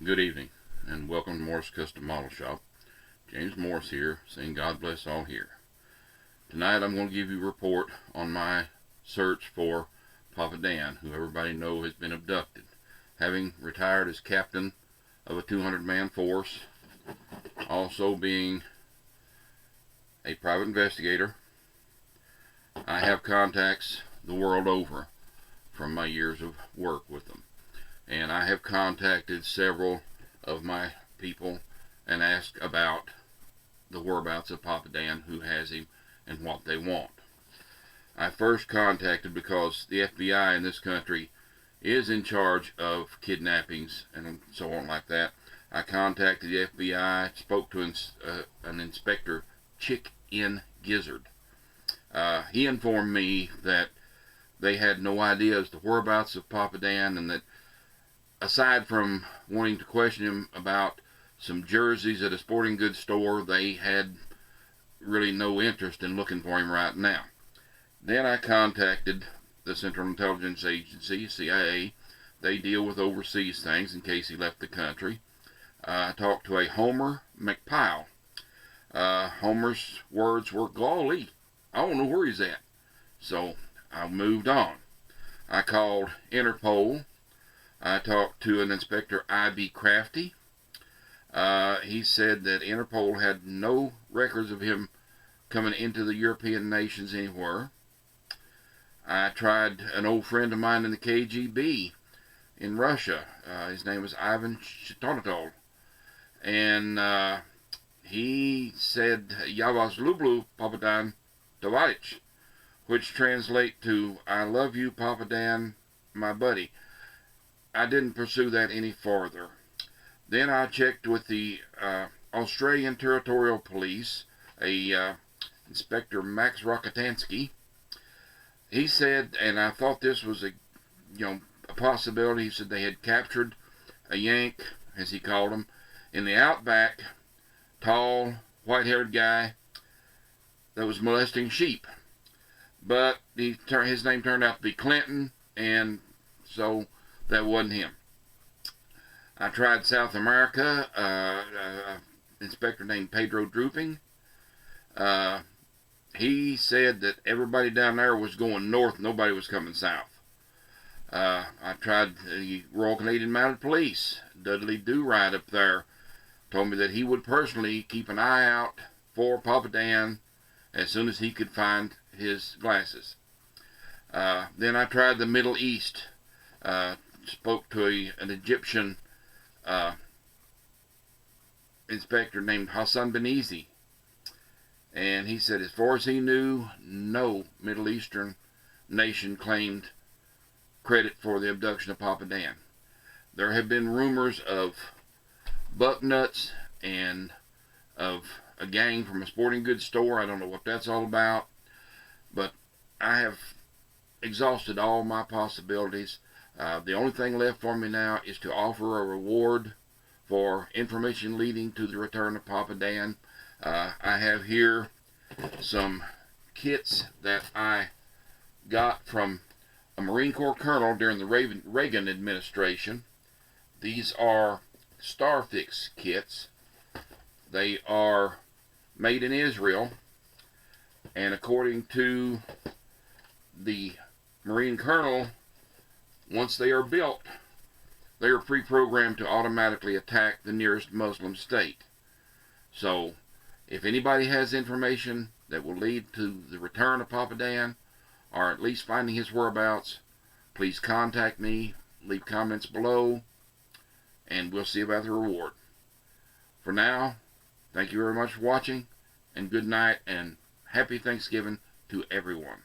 Good evening, and welcome to Morris Custom Model Shop. James Morris here, saying God bless all here. Tonight I'm going to give you a report on my search for PapaDan, who everybody knows has been abducted. Having retired as captain of a 200-man force, also being a private investigator, I have contacts the world over from my years of work with them. And I have contacted several of my people and asked about the whereabouts of PapaDan, who has him, and what they want. I first contacted because the FBI in this country is in charge of kidnappings and so on like that. I contacted the FBI, spoke to an Inspector Chick in Gizzard. He informed me that they had no idea as to whereabouts of PapaDan, and that aside from wanting to question him about some jerseys at a sporting goods store, they had really no interest in looking for him right now. Then I contacted the Central Intelligence Agency, CIA. They deal with overseas things in case he left the country. I talked to a Homer McPile. Homer's words were, "Golly, I don't know where he's at." So I moved on. I called Interpol. I talked to an Inspector I.B. Crafty. He said that Interpol had no records of him coming into the European nations anywhere. I tried an old friend of mine in the KGB in Russia. His name was Ivan Shitonatol. And he said, "Я вас люблю, PapaDan, товарищ," which translate to, "I love you, PapaDan, my buddy." I didn't pursue that any farther. Then I checked with the Australian Territorial Police, Inspector Max Rokotansky. He said, and I thought this was a possibility, he said they had captured a Yank, as he called him, in the outback, tall, white-haired guy that was molesting sheep. But his name turned out to be Clinton, and so that wasn't him. I tried South America, an inspector named Pedro Drooping. He said that everybody down there was going north, nobody was coming south. I tried the Royal Canadian Mounted Police. Dudley Do-Right up there told me that he would personally keep an eye out for PapaDan as soon as he could find his glasses. Then I tried the Middle East. Spoke to an Egyptian inspector named Hassan Benizi, and he said as far as he knew, no Middle Eastern nation claimed credit for the abduction of PapaDan. There have been rumors of bucknuts and of a gang from a sporting goods store. I don't know what that's all about, but I have exhausted all my possibilities. The only thing left for me now is to offer a reward for information leading to the return of PapaDan. I have here some kits that I got from a Marine Corps colonel during the Reagan administration. These are Starfix kits. They are made in Israel, and according to the Marine colonel, once they are built, they are pre-programmed to automatically attack the nearest Muslim state. So, if anybody has information that will lead to the return of PapaDan, or at least finding his whereabouts, please contact me, leave comments below, and we'll see about the reward. For now, thank you very much for watching, and good night, and happy Thanksgiving to everyone.